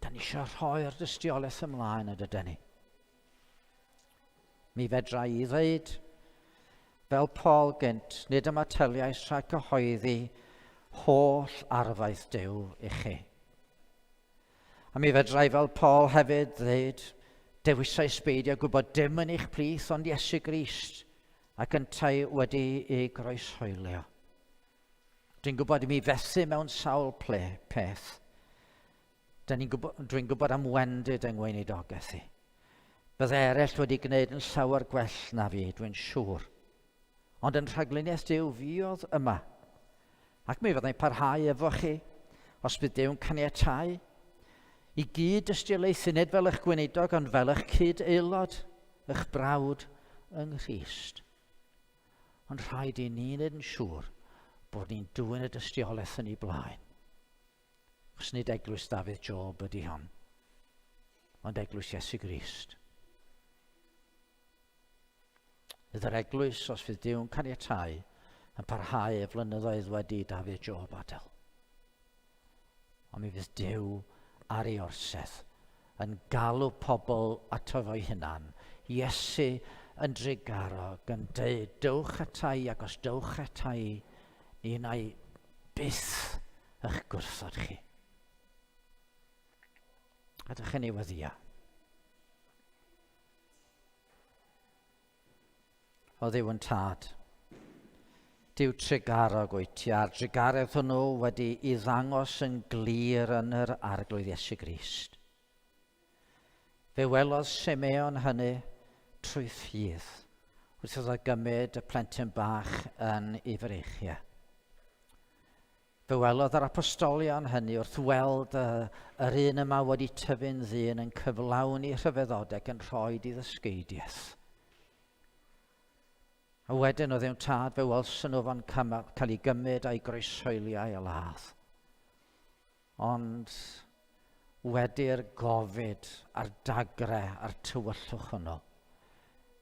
Da ni eisiau rhoi'r dystiolaeth ymlaen ydyn ni. Mi fedra i ddweud, fel Paul gynt, nid yma tyliais rhag cyhoeddi holl arfaith Duw i chi. A mi fedra i fel Paul hefyd ddweud, dewisau sbeidio gwybod dim yn eich plith ond Iesu Grist ac yn tai wedi ei groeshoelio. Dwi'n gwybod i mi fethu mewn sawl peth. Dwi'n gwybod am wendid yng ngweinidogaeth i. Bydd eraill wedi gwneud yn llawer gwell na fi, dwi'n siŵr. Ond yn rhagluniaeth Duw fuodd yma. Ac mi fyddai'n parhau efo chi, os bydd Duw'n caniatáu, i gyd ystiolaethu nid fel eich gweinidog, ond fel eich cyd-aelod, eich brawd yng Nghrist. Ond rhaid i ni wneud yn siŵr bod ni'n dwyn y dystiolaeth yn ei blaen. Os nid eglwys Dafydd Job ydy hon, ond eglwys Iesu Grist. Bydd yr eglwys, os fydd Duw'n caniatáu, yn parhau y flynyddoedd wedi Dafydd Job adael. Ond mi fydd Duw ar ei orsedd yn galw pobl ato fo'i hunan, Iesu yn drigarog, yn dweud, dewch atai, ac os dewch atai, ni wna'i byth eich gwrthod chi. Ydych yn ei weddia. O Dduw yn tad, Duw trigarog wyt ti, a'r drigaredd hwnnw wedi i ddangos yn glir yn yr arglwydd Iesu Grist. Fe welodd Simeon hynny trwy ffydd, wrth iddo gymryd y plentyn bach yn ei frechiau. Fe welodd yr apostolion hynny wrth weld yr un yma wedi tyfu'n ddyn yn cyflawni rhyfeddodau yn rhoi i ddysgeidiaeth. A wedyn oedd yw'n tad fe welson nhw fo'n cael ei gymryd a'i groesoeliau y ladd. Ond wedi'r gofid a'r dagre a'r tywyllwch hwnnw,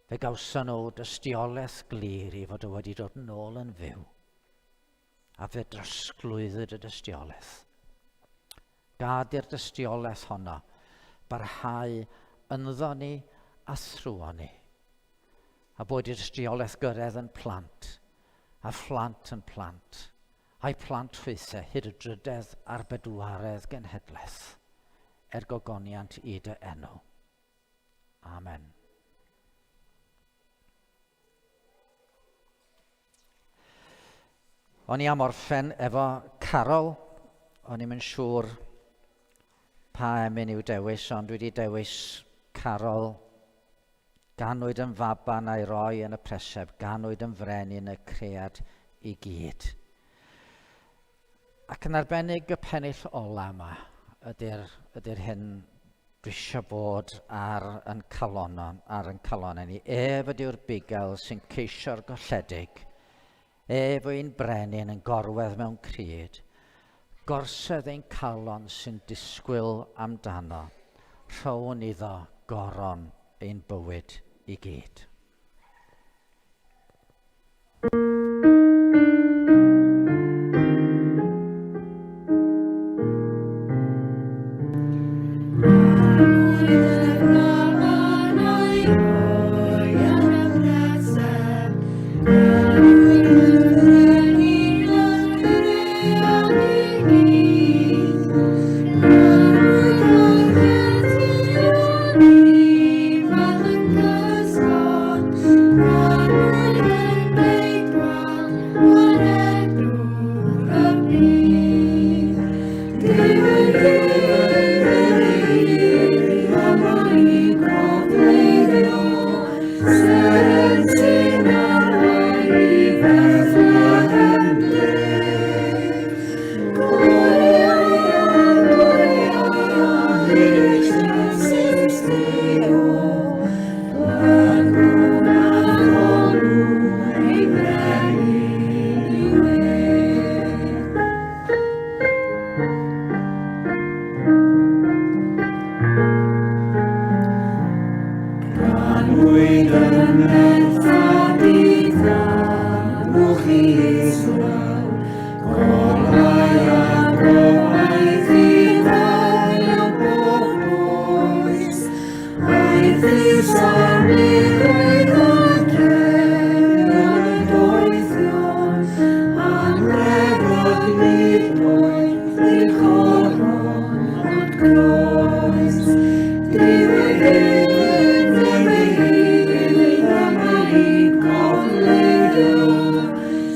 fe gawson nhw dystiolaeth glir i fod o wedi dod yn ôl yn fyw. A fe drosglwyddwyd y dystiolaeth. Gad i'r dystiolaeth honno barhau ynddo ni a thrwon ni. A bod i'r dystiolaeth gyrraedd yn plant, a phlant yn plant, a'i plant ffeithiau hyd y drydedd a'r bedwaredd genhedlaeth, gogoniant i dy enw. Amen. O'n i am orffen efo Carol. O'n i'm yn siŵr pa emyn i'w dewis, ond dwi wedi dewis Carol. Ganwyd yn faban a'i roi yn y preseb, ganwyd yn frenin y cread i gyd. Ac yn arbennig y pennill ola yma ydy'r hyn dwi eisiau bod ar yn calonau ni. Ef ydy'r bugel sy'n ceisio'r golledig. Ef yw'n brenin yn gorwedd mewn cryd. Gorsedd ein calon sy'n disgwyl amdano. Rhown iddo goron ein bywyd i gyd.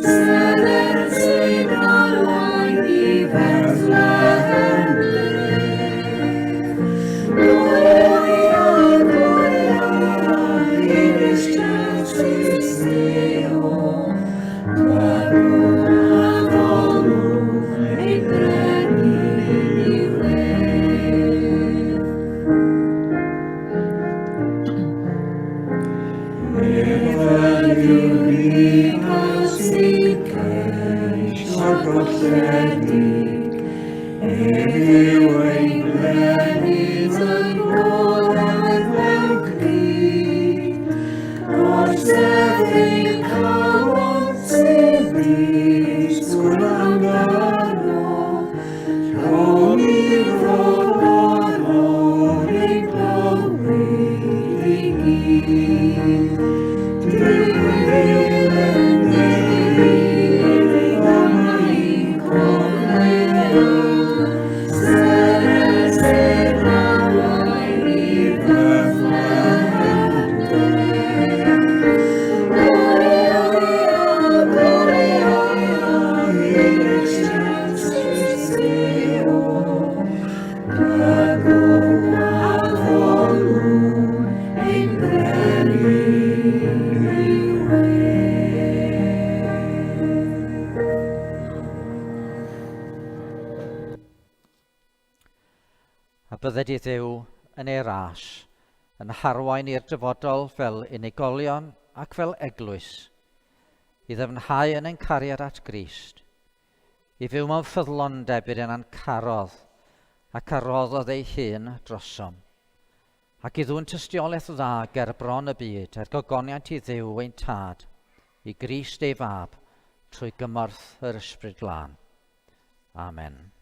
Selen sy'n golledig, Yw ein blennydd yn ôl yn ddewgli, Orsedd ein calon sy'n byd gwrandaro, Rhwng i fod o'r ein glywyd i gyd. Drwy ddilyn ddamai'n cogleo, Seres ei rawau i Bethlehem Gloria, Gloria, in excelsis Deo, Agro a volum ein blennydd A bydde di Dduw yn ei ras, yn harwain i'r dyfodol fel unigolion ac fel eglwys, i ddyfnhau yn ein cariad at Grist, i fyw mewn ffyddlondeb i'r un carodd ac arroddodd ei hun drosom, ac i ddwy'n tystiolaeth dda ger bron y byd er gogoniant i Dduw ein tad, i Grist ei fab, trwy gymorth yr Ysbryd Glân. Amen.